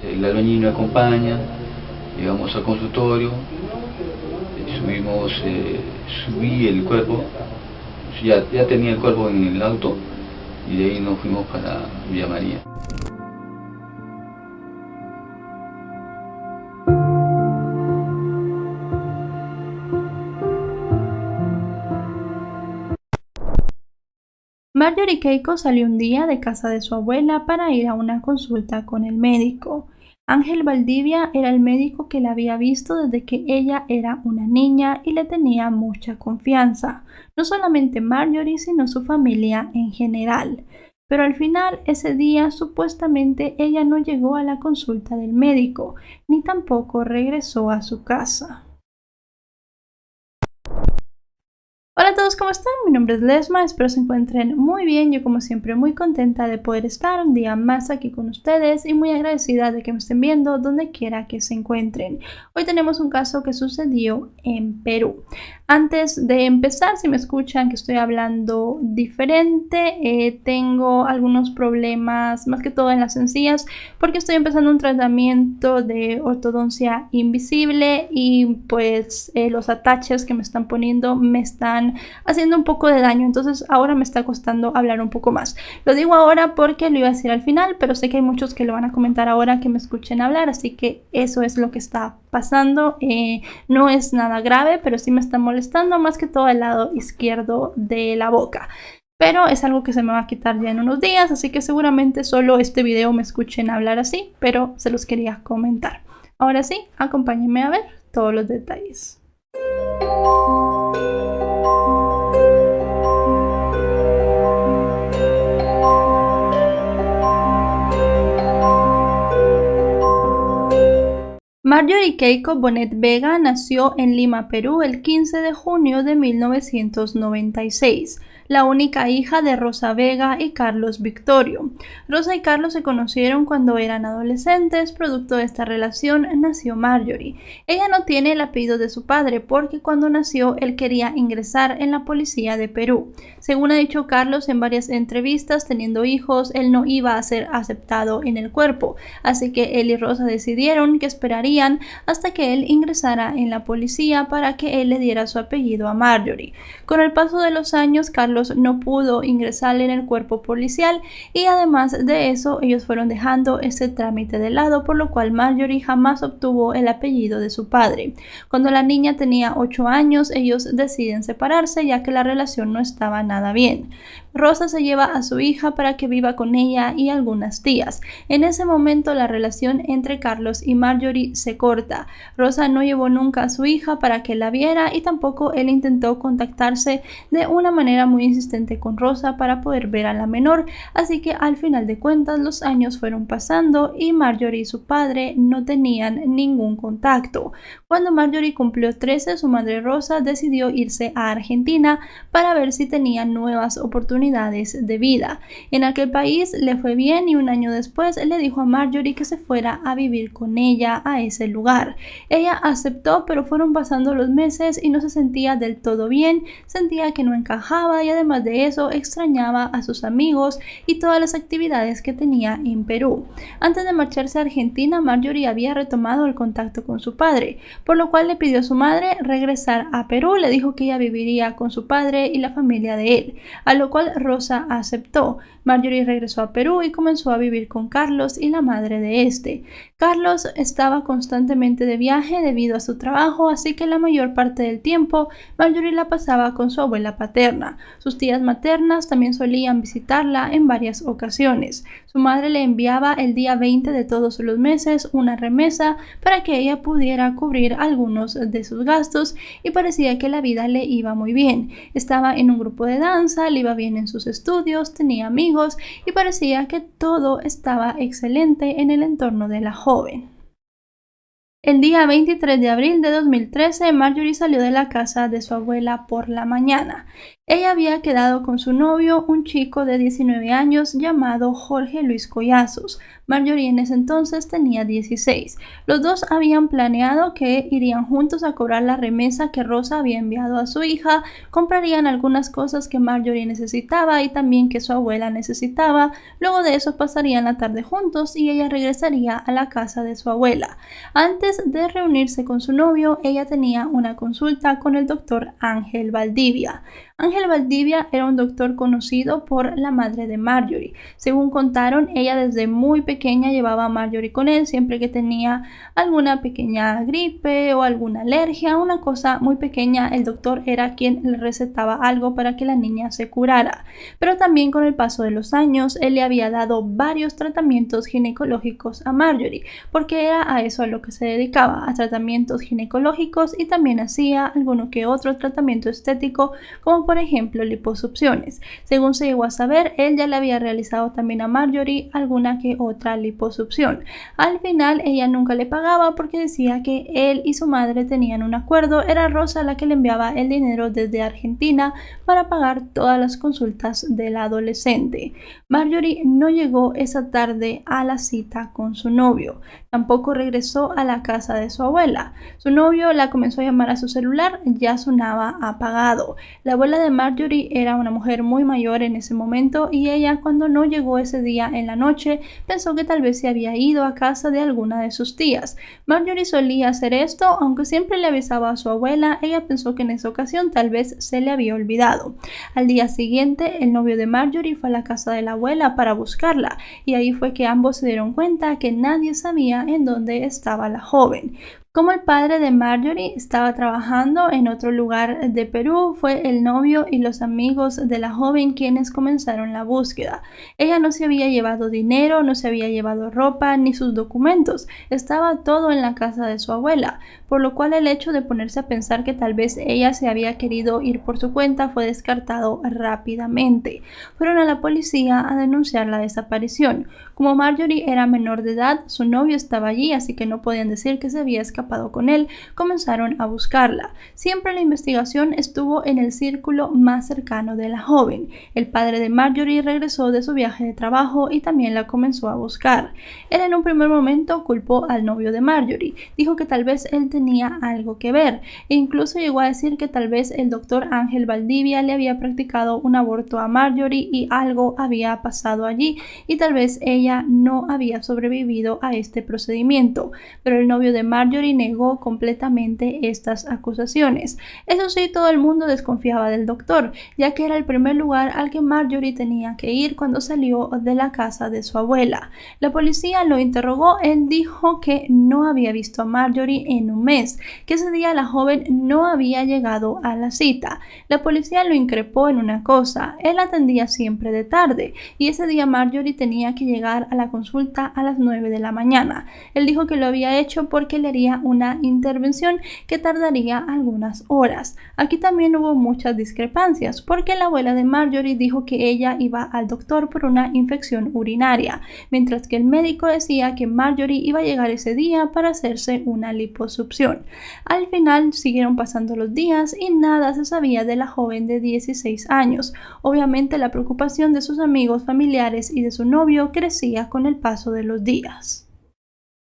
El albañil me acompaña, llegamos al consultorio, subí el cuerpo, ya tenía el cuerpo en el auto y de ahí nos fuimos para Villa María. Marjorie Keiko salió un día de casa de su abuela para ir a una consulta con el médico. Ángel Valdivia era el médico que la había visto desde que ella era una niña y le tenía mucha confianza, no solamente Marjorie, sino su familia en general. Pero al final, ese día, supuestamente ella no llegó a la consulta del médico, ni tampoco regresó a su casa. Hola a todos, ¿cómo están? Mi nombre es Lesma, espero se encuentren muy bien. Yo como siempre muy contenta de poder estar un día más aquí con ustedes y muy agradecida de que me estén viendo donde quiera que se encuentren. Hoy tenemos un caso que sucedió en Perú. Antes de empezar, si me escuchan que estoy hablando diferente, tengo algunos problemas, más que todo en las encías, porque estoy empezando un tratamiento de ortodoncia invisible y pues los ataches que me están poniendo me están haciendo un poco de daño, entonces ahora me está costando hablar un poco más. Lo digo ahora porque lo iba a decir al final, pero sé que hay muchos que lo van a comentar ahora que me escuchen hablar, así que eso es lo que está pasando. No es nada grave, pero sí me está molestando más que todo el lado izquierdo de la boca. Pero es algo que se me va a quitar ya en unos días, así que seguramente solo este video me escuchen hablar así, pero se los quería comentar. Ahora sí, acompáñenme a ver todos los detalles. Marjorie Keiko Bonet Vega nació en Lima, Perú, el 15 de junio de 1996, la única hija de Rosa Vega y Carlos Victorio. Rosa y Carlos se conocieron cuando eran adolescentes. Producto de esta relación nació Marjorie. Ella no tiene el apellido de su padre porque cuando nació él quería ingresar en la policía de Perú. Según ha dicho Carlos en varias entrevistas, teniendo hijos, él no iba a ser aceptado en el cuerpo, así que él y Rosa decidieron que esperarían hasta que él ingresara en la policía para que él le diera su apellido a Marjorie. Con el paso de los años, Carlos no pudo ingresar en el cuerpo policial y además de eso, ellos fueron dejando este trámite de lado, por lo cual Marjorie jamás obtuvo el apellido de su padre. Cuando la niña tenía 8 años, ellos deciden separarse ya que la relación no estaba nada bien. Rosa se lleva a su hija para que viva con ella y algunas tías. En ese momento la relación entre Carlos y Marjorie se corta. Rosa no llevó nunca a su hija para que la viera y tampoco él intentó contactarse de una manera muy insistente con Rosa para poder ver a la menor, así que al final de cuentas los años fueron pasando y Marjorie y su padre no tenían ningún contacto. Cuando Marjorie cumplió 13, su madre Rosa decidió irse a Argentina para ver si tenía nuevas oportunidades de vida. En aquel país le fue bien y un año después le dijo a Marjorie que se fuera a vivir con ella a ese lugar. Ella aceptó, pero fueron pasando los meses y no se sentía del todo bien, sentía que no encajaba y además de eso extrañaba a sus amigos y todas las actividades que tenía en Perú. Antes de marcharse a Argentina, Marjorie había retomado el contacto con su padre, por lo cual le pidió a su madre regresar a Perú. Le dijo que ella viviría con su padre y la familia de él, a lo cual Rosa aceptó. Marjorie regresó a Perú y comenzó a vivir con Carlos y la madre de este. Carlos estaba constantemente de viaje debido a su trabajo, así que la mayor parte del tiempo Marjorie la pasaba con su abuela paterna. Sus tías maternas también solían visitarla en varias ocasiones. Su madre le enviaba el día 20 de todos los meses una remesa para que ella pudiera cubrir algunos de sus gastos y parecía que la vida le iba muy bien. Estaba en un grupo de danza, le iba bien en sus estudios, tenía amigos y parecía que todo estaba excelente en el entorno de la joven. El día 23 de abril de 2013, Marjorie salió de la casa de su abuela por la mañana. Ella había quedado con su novio, un chico de 19 años llamado Jorge Luis Collazos. Marjorie en ese entonces tenía 16. Los dos habían planeado que irían juntos a cobrar la remesa que Rosa había enviado a su hija, comprarían algunas cosas que Marjorie necesitaba y también que su abuela necesitaba. Luego de eso pasarían la tarde juntos y ella regresaría a la casa de su abuela. Antes de reunirse con su novio, ella tenía una consulta con el doctor Ángel Valdivia. Ángel Valdivia era un doctor conocido por la madre de Marjorie. Según contaron, ella desde muy pequeña llevaba a Marjorie con él siempre que tenía alguna pequeña gripe o alguna alergia, una cosa muy pequeña. El doctor era quien le recetaba algo para que la niña se curara. Pero también con el paso de los años, él le había dado varios tratamientos ginecológicos a Marjorie, porque era a eso a lo que se dedicaba, a tratamientos ginecológicos, y también hacía alguno que otro tratamiento estético, como por ejemplo liposucciones. Según se llegó a saber, él ya le había realizado también a Marjorie alguna que otra liposucción. Al final ella nunca le pagaba porque decía que él y su madre tenían un acuerdo. Era Rosa la que le enviaba el dinero desde Argentina para pagar todas las consultas de la adolescente. Marjorie no llegó esa tarde a la cita con su novio. Tampoco regresó a la casa de su abuela. Su novio la comenzó a llamar a su celular, ya sonaba apagado. La abuela de Marjorie era una mujer muy mayor en ese momento y ella, cuando no llegó ese día en la noche, pensó que tal vez se había ido a casa de alguna de sus tías. Marjorie solía hacer esto, aunque siempre le avisaba a su abuela. Ella pensó que en esa ocasión tal vez se le había olvidado. Al día siguiente, el novio de Marjorie fue a la casa de la abuela para buscarla, y ahí fue que ambos se dieron cuenta que nadie sabía en dónde estaba la joven. Como el padre de Marjorie estaba trabajando en otro lugar de Perú, fue el novio y los amigos de la joven quienes comenzaron la búsqueda. Ella no se había llevado dinero, no se había llevado ropa ni sus documentos. Estaba todo en la casa de su abuela, por lo cual el hecho de ponerse a pensar que tal vez ella se había querido ir por su cuenta fue descartado rápidamente. Fueron a la policía a denunciar la desaparición. Como Marjorie era menor de edad, su novio estaba allí, así que no podían decir que se había escapado con él. Comenzaron a buscarla. Siempre la investigación estuvo en el círculo más cercano de la joven. El padre de Marjorie regresó de su viaje de trabajo y también la comenzó a buscar. Él en un primer momento culpó al novio de Marjorie. Dijo que tal vez él tenía algo que ver, e incluso llegó a decir que tal vez el doctor Ángel Valdivia le había practicado un aborto a Marjorie y algo había pasado allí, y tal vez ella no había sobrevivido a este procedimiento. Pero el novio de Marjorie negó completamente estas acusaciones. Eso sí, todo el mundo desconfiaba del doctor, ya que era el primer lugar al que Marjorie tenía que ir cuando salió de la casa de su abuela. La policía lo interrogó. Él dijo que no había visto a Marjorie en un mes, que ese día la joven no había llegado a la cita. La policía lo increpó en una cosa: él atendía siempre de tarde, y ese día Marjorie tenía que llegar a la consulta a las 9 de la mañana. Él dijo que lo había hecho porque le haría una intervención que tardaría algunas horas. Aquí también hubo muchas discrepancias, porque la abuela de Marjorie dijo que ella iba al doctor por una infección urinaria, mientras que el médico decía que Marjorie iba a llegar ese día para hacerse una liposucción. Al final siguieron pasando los días y nada se sabía de la joven de 16 años. Obviamente la preocupación de sus amigos, familiares y de su novio crecía con el paso de los días.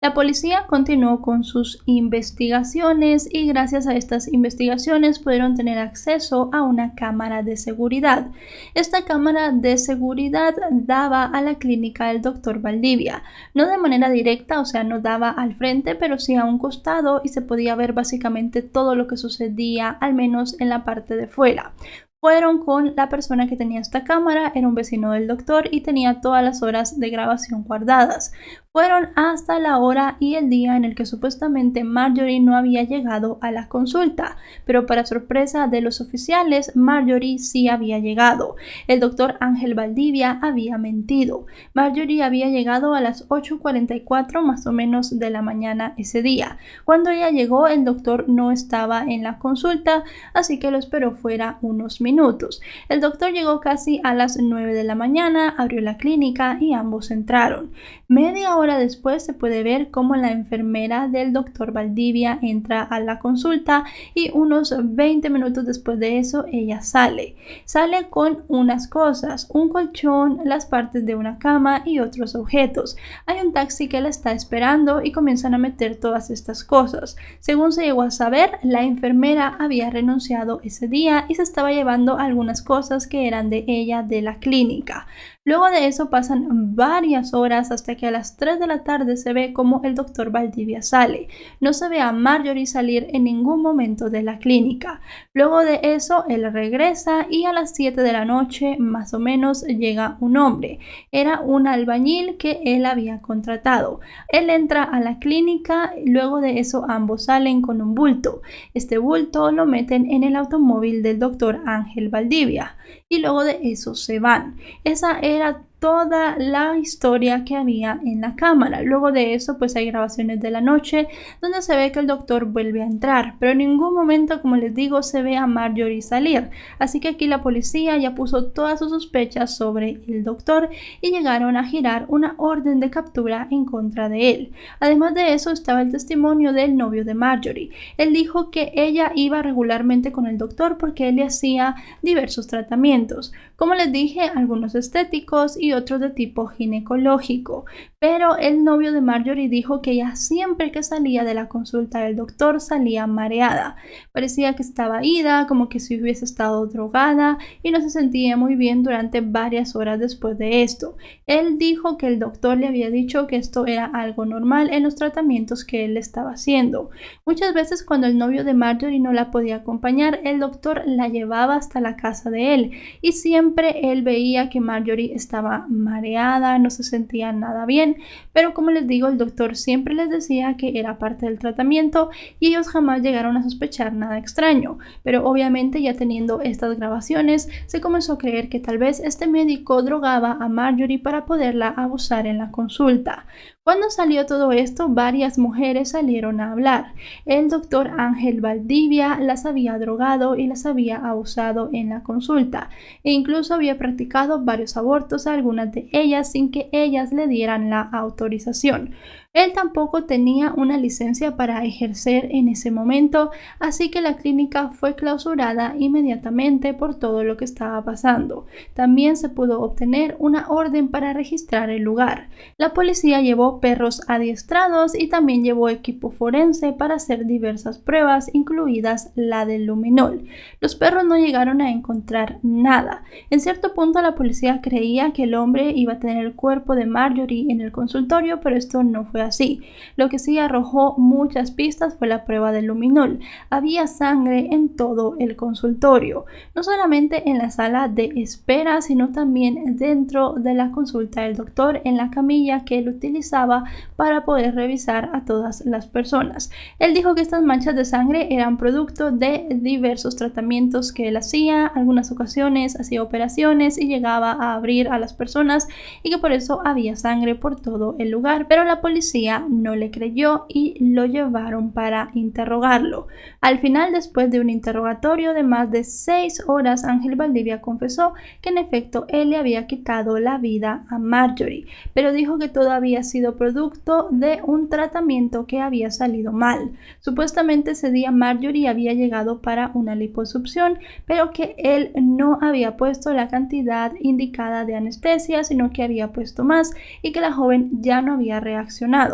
La policía continuó con sus investigaciones y gracias a estas investigaciones pudieron tener acceso a una cámara de seguridad. Esta cámara de seguridad daba a la clínica del doctor Valdivia, no de manera directa, o sea, no daba al frente, pero sí a un costado, y se podía ver básicamente todo lo que sucedía, al menos en la parte de fuera. Fueron con la persona que tenía esta cámara, era un vecino del doctor y tenía todas las horas de grabación guardadas. Fueron hasta la hora y el día en el que supuestamente Marjorie no había llegado a la consulta, pero para sorpresa de los oficiales, Marjorie sí había llegado. El doctor Ángel Valdivia había mentido. Marjorie había llegado a las 8:44 más o menos de la mañana ese día. Cuando ella llegó, el doctor no estaba en la consulta, así que lo esperó fuera unos minutos. minutos. El doctor llegó casi a las 9 de la mañana, abrió la clínica y ambos entraron. Media hora después se puede ver cómo la enfermera del doctor Valdivia entra a la consulta y unos 20 minutos después de eso ella sale. Sale con unas cosas, un colchón, las partes de una cama y otros objetos. Hay un taxi que la está esperando y comienzan a meter todas estas cosas. Según se llegó a saber, la enfermera había renunciado ese día y se estaba llevando algunas cosas que eran de ella de la clínica. Luego de eso pasan varias horas hasta que a las 3 de la tarde se ve como el doctor Valdivia sale. No se ve a Marjorie salir en ningún momento de la clínica. Luego de eso él regresa y a las 7 de la noche más o menos llega un hombre. Era un albañil que él había contratado. Él entra a la clínica, luego de eso ambos salen con un bulto. Este bulto lo meten en el automóvil del doctor Ángel Valdivia y luego de eso se van. Esa era toda la historia que había en la cámara. Luego de eso pues hay grabaciones de la noche donde se ve que el doctor vuelve a entrar, pero en ningún momento, como les digo, se ve a Marjorie salir. Así que aquí la policía ya puso todas sus sospechas sobre el doctor y llegaron a girar una orden de captura en contra de él. Además de eso estaba el testimonio del novio de Marjorie. Él dijo que ella iba regularmente con el doctor porque él le hacía diversos tratamientos. Como les dije, algunos estéticos y otros de tipo ginecológico. Pero el novio de Marjorie dijo que ella siempre que salía de la consulta del doctor salía mareada. Parecía que estaba ida, como que si hubiese estado drogada y no se sentía muy bien durante varias horas después de esto. Él dijo que el doctor le había dicho que esto era algo normal en los tratamientos que él estaba haciendo. Muchas veces cuando el novio de Marjorie no la podía acompañar, el doctor la llevaba hasta la casa de él y siempre él veía que Marjorie estaba mareada, no se sentía nada bien, pero como les digo, el doctor siempre les decía que era parte del tratamiento y ellos jamás llegaron a sospechar nada extraño. Pero obviamente ya teniendo estas grabaciones se comenzó a creer que tal vez este médico drogaba a Marjorie para poderla abusar en la consulta. Cuando salió todo esto, varias mujeres salieron a hablar. El doctor Ángel Valdivia las había drogado y las había abusado en la consulta e incluso había practicado varios abortos a algunas de ellas sin que ellas le dieran la autorización. Él tampoco tenía una licencia para ejercer en ese momento, así que la clínica fue clausurada inmediatamente por todo lo que estaba pasando. También se pudo obtener una orden para registrar el lugar. La policía llevó perros adiestrados y también llevó equipo forense para hacer diversas pruebas, incluidas la del luminol. Los perros no llegaron a encontrar nada. En cierto punto la policía creía que el hombre iba a tener el cuerpo de Marjorie en el consultorio, pero esto no fue así. Lo que sí arrojó muchas pistas fue la prueba del luminol. Había sangre en todo el consultorio, no solamente en la sala de espera, sino también dentro de la consulta del doctor, en la camilla que él utilizaba para poder revisar a todas las personas. Él dijo que estas manchas de sangre eran producto de diversos tratamientos que él hacía. Algunas ocasiones hacía operaciones y llegaba a abrir a las personas y que por eso había sangre por todo el lugar, pero la policía no le creyó y lo llevaron para interrogarlo. Al final, después de un interrogatorio de más de 6 horas, Ángel Valdivia confesó que en efecto él le había quitado la vida a Marjorie, pero dijo que todo había sido producto de un tratamiento que había salido mal. Supuestamente ese día Marjorie había llegado para una liposucción, pero que él no había puesto la cantidad indicada de anestesia, sino que había puesto más y que la joven ya no había reaccionado.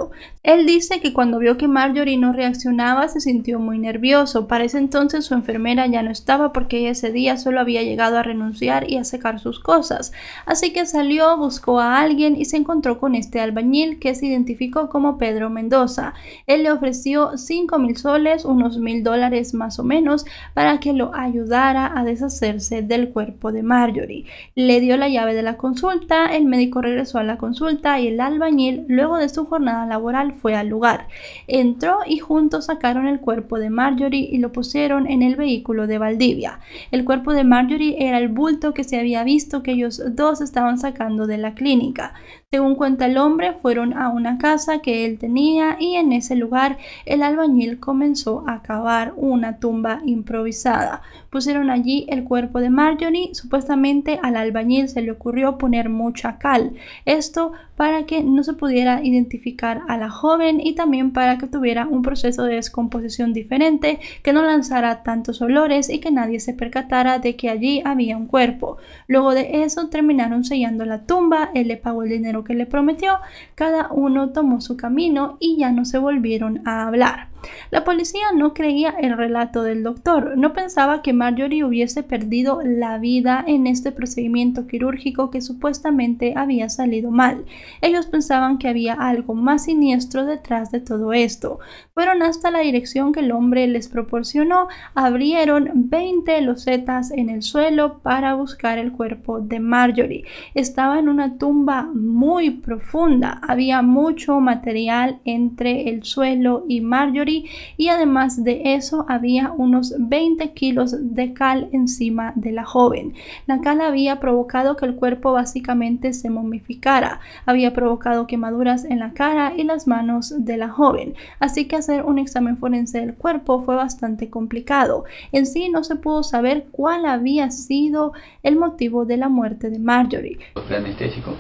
Él dice que cuando vio que Marjorie no reaccionaba se sintió muy nervioso. Para ese entonces su enfermera ya no estaba porque ese día solo había llegado a renunciar y a secar sus cosas. Así que salió, buscó a alguien y se encontró con este albañil que se identificó como Pedro Mendoza. Él le ofreció 5,000 soles, unos $1,000 más o menos, para que lo ayudara a deshacerse del cuerpo de Marjorie. Le dio la llave de la consulta, el médico regresó a la consulta y el albañil, luego de su jornada jornada laboral fue al lugar. Entró y juntos sacaron el cuerpo de Marjorie y lo pusieron en el vehículo de Valdivia. El cuerpo de Marjorie era el bulto que se había visto que ellos dos estaban sacando de la clínica. Según cuenta el hombre, fueron a una casa que él tenía y en ese lugar el albañil comenzó a cavar una tumba improvisada. Pusieron allí el cuerpo de Marjorie. Supuestamente al albañil se le ocurrió poner mucha cal. Esto para que no se pudiera identificar a la joven y también para que tuviera un proceso de descomposición diferente, que no lanzara tantos olores y que nadie se percatara de que allí había un cuerpo. Luego de eso terminaron sellando la tumba, él le pagó el dinero que le prometió, cada uno tomó su camino y ya no se volvieron a hablar. La policía no creía el relato del doctor, no pensaba que Marjorie hubiese perdido la vida en este procedimiento quirúrgico que supuestamente había salido mal. Ellos pensaban que había algo más siniestro detrás de todo esto. Fueron hasta la dirección que el hombre les proporcionó, abrieron 20 losetas en el suelo para buscar el cuerpo de Marjorie. Estaba en una tumba muy profunda, había mucho material entre el suelo y Marjorie y además de eso había unos 20 kilos de cal encima de la joven. La cal había provocado que el cuerpo básicamente se momificara, había provocado quemaduras en la cara y las manos de la joven, así que hacer un examen forense del cuerpo fue bastante complicado. En sí no se pudo saber cuál había sido el motivo de la muerte de Marjorie. El anestésico,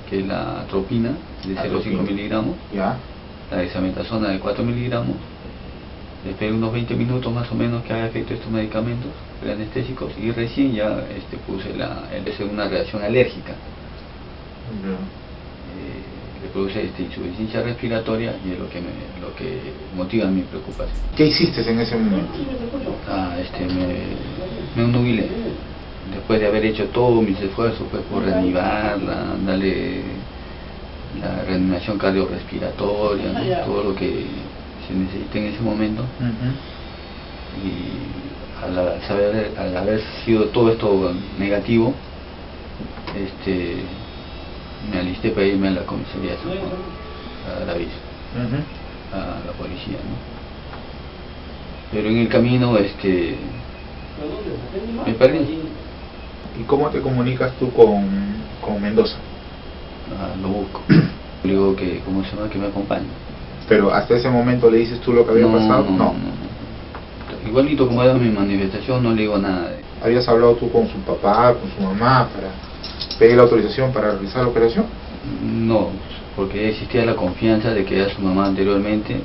que es la atropina de 0,5 miligramos, la dexametasona de 4 miligramos, después de unos 20 minutos más o menos que haga efecto estos medicamentos anestésiicos y recién ya puse una reacción alérgica. Le produce insuficiencia respiratoria y es lo que motiva mi preocupación. ¿Qué hiciste en ese momento? Me nubilé. Después de haber hecho todos mis esfuerzos pues, por reanimarla, darle la reanimación cardiorrespiratoria, ¿no? Todo lo que se necesita en ese momento. Y al haber sido todo esto negativo, me alisté para irme a la comisaría de San Juan, a dar aviso a la policía, ¿no? Pero en el camino me perdí. ¿Y cómo te comunicas tú con Mendoza? Lo busco. Le digo que, ¿cómo se llama? Que me acompañe. Pero hasta ese momento le dices tú lo que había pasado? No. Igualito como era mi manifestación, no le digo nada. ¿Habías hablado tú con su papá, con su mamá, para pedir la autorización para realizar la operación? No, porque existía la confianza de que era su mamá anteriormente,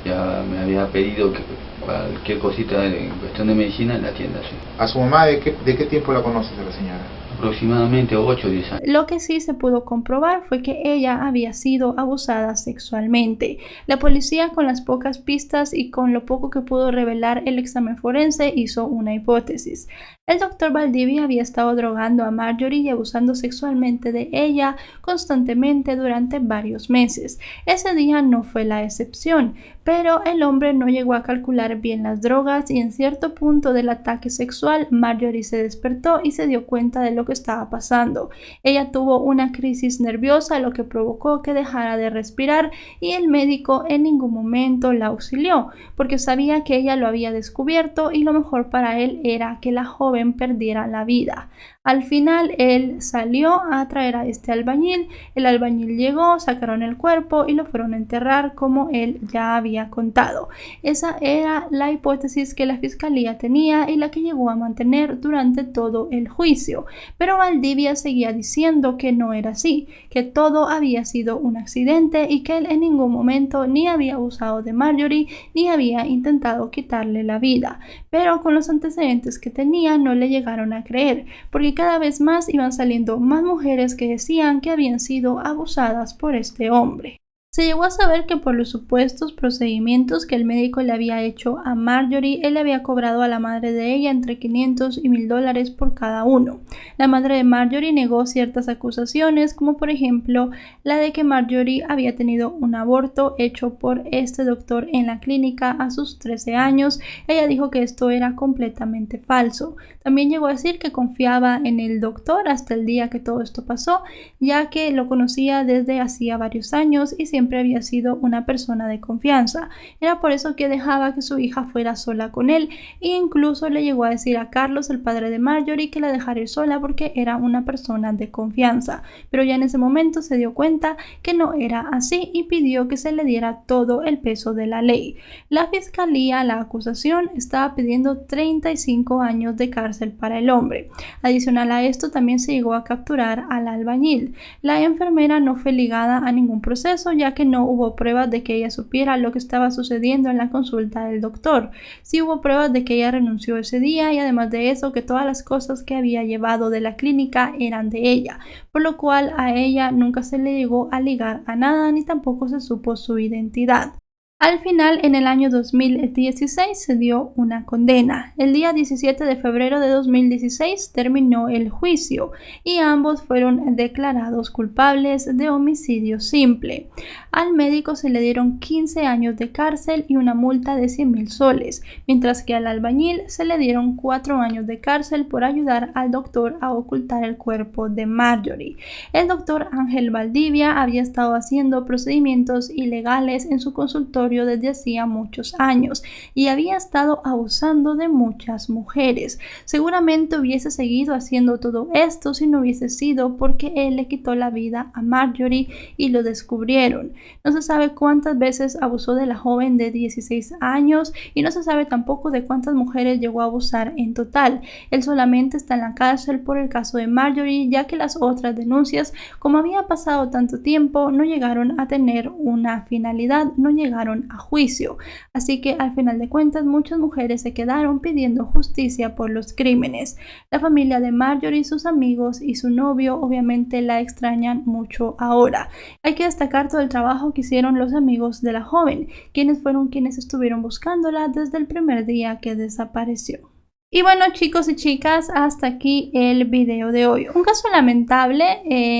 ya me había pedido que cualquier cosita en cuestión de medicina la atienda así. ¿A su mamá de qué tiempo la conoces a la señora? Aproximadamente 8 o 10 años. Lo que sí se pudo comprobar fue que ella había sido abusada sexualmente. La policía, con las pocas pistas y con lo poco que pudo revelar el examen forense, hizo una hipótesis. El doctor Valdivia había estado drogando a Marjorie y abusando sexualmente de ella constantemente durante varios meses. Ese día no fue la excepción, pero el hombre no llegó a calcular bien las drogas y en cierto punto del ataque sexual Marjorie se despertó y se dio cuenta de lo que estaba pasando. Ella tuvo una crisis nerviosa, lo que provocó que dejara de respirar y el médico en ningún momento la auxilió porque sabía que ella lo había descubierto y lo mejor para él era que la joven perdiera la vida. Al final él salió a traer a este albañil, el albañil llegó, sacaron el cuerpo y lo fueron a enterrar como él ya había contado. Esa era la hipótesis que la fiscalía tenía y la que llegó a mantener durante todo el juicio, pero Valdivia seguía diciendo que no era así, que todo había sido un accidente y que él en ningún momento ni había abusado de Marjorie ni había intentado quitarle la vida, pero con los antecedentes que tenía no le llegaron a creer, porque cada vez más iban saliendo más mujeres que decían que habían sido abusadas por este hombre. Se llegó a saber que por los supuestos procedimientos que el médico le había hecho a Marjorie, él le había cobrado a la madre de ella entre $500 y $1,000 por cada uno. La madre de Marjorie negó ciertas acusaciones, como por ejemplo la de que Marjorie había tenido un aborto hecho por este doctor en la clínica a sus 13 años. Ella dijo que esto era completamente falso. También llegó a decir que confiaba en el doctor hasta el día que todo esto pasó, ya que lo conocía desde hacía varios años y siempre siempre había sido una persona de confianza. Era por eso que dejaba que su hija fuera sola con él e incluso le llegó a decir a Carlos, el padre de Marjorie, que la dejara ir sola porque era una persona de confianza. Pero ya en ese momento se dio cuenta que no era así y pidió que se le diera todo el peso de la ley. La fiscalía, la acusación, estaba pidiendo 35 años de cárcel para el hombre. Adicional a esto, también se llegó a capturar al albañil. La enfermera no fue ligada a ningún proceso, ya que no hubo pruebas de que ella supiera lo que estaba sucediendo en la consulta del doctor. Sí hubo pruebas de que ella renunció ese día y además de eso que todas las cosas que había llevado de la clínica eran de ella, por lo cual a ella nunca se le llegó a ligar a nada ni tampoco se supo su identidad. Al final, en el año 2016 se dio una condena. El día 17 de febrero de 2016 terminó el juicio y ambos fueron declarados culpables de homicidio simple. Al médico se le dieron 15 años de cárcel y una multa de 100.000 soles, mientras que al albañil se le dieron 4 años de cárcel por ayudar al doctor a ocultar el cuerpo de Marjorie. El doctor Ángel Valdivia había estado haciendo procedimientos ilegales en su consultorio desde hacía muchos años y había estado abusando de muchas mujeres. Seguramente hubiese seguido haciendo todo esto si no hubiese sido porque él le quitó la vida a Marjorie y lo descubrieron. No se sabe cuántas veces abusó de la joven de 16 años y no se sabe tampoco de cuántas mujeres llegó a abusar en total. Él solamente está en la cárcel por el caso de Marjorie, ya que las otras denuncias, como había pasado tanto tiempo, no llegaron a tener una finalidad, no llegaron a juicio. Así que al final de cuentas muchas mujeres se quedaron pidiendo justicia por los crímenes. La familia de Marjorie, sus amigos y su novio obviamente la extrañan mucho ahora. Hay que destacar todo el trabajo que hicieron los amigos de la joven, quienes fueron quienes estuvieron buscándola desde el primer día que desapareció. Y bueno, chicos y chicas, hasta aquí el video de hoy. Un caso lamentable.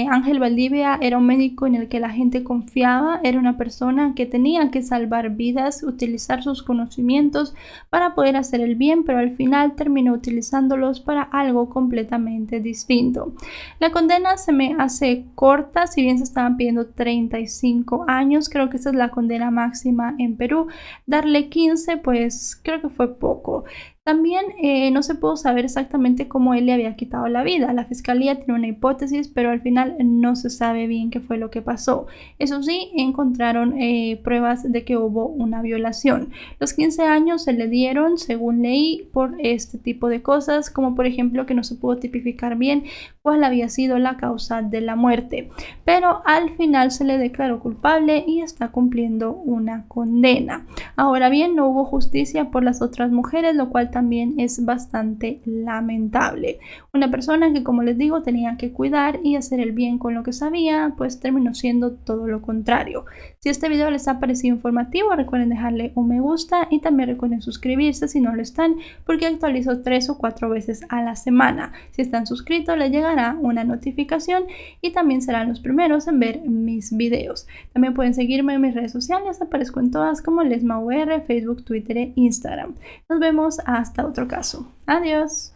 Ángel Valdivia era un médico en el que la gente confiaba, era una persona que tenía que salvar vidas, utilizar sus conocimientos para poder hacer el bien, pero al final terminó utilizándolos para algo completamente distinto. La condena se me hace corta, si bien se estaban pidiendo 35 años, creo que esa es la condena máxima en Perú. Darle 15, pues creo que fue poco. También no se pudo saber exactamente cómo él le había quitado la vida. La fiscalía tiene una hipótesis, pero al final no se sabe bien qué fue lo que pasó. Eso sí, encontraron pruebas de que hubo una violación. Los 15 años se le dieron, según leí, por este tipo de cosas, como por ejemplo que no se pudo tipificar bien cuál había sido la causa de la muerte. Pero al final se le declaró culpable y está cumpliendo una condena. Ahora bien, no hubo justicia por las otras mujeres, lo cual también es bastante lamentable. Una persona que, como les digo, tenía que cuidar y hacer el bien con lo que sabía, pues terminó siendo todo lo contrario. Si este video les ha parecido informativo, recuerden dejarle un me gusta y también recuerden suscribirse si no lo están, porque actualizo 3 o 4 veces a la semana. Si están suscritos, les llegará una notificación y también serán los primeros en ver mis videos. También pueden seguirme en mis redes sociales, aparezco en todas como LesmaUR, Facebook, Twitter e Instagram. Nos vemos hasta otro caso. Adiós.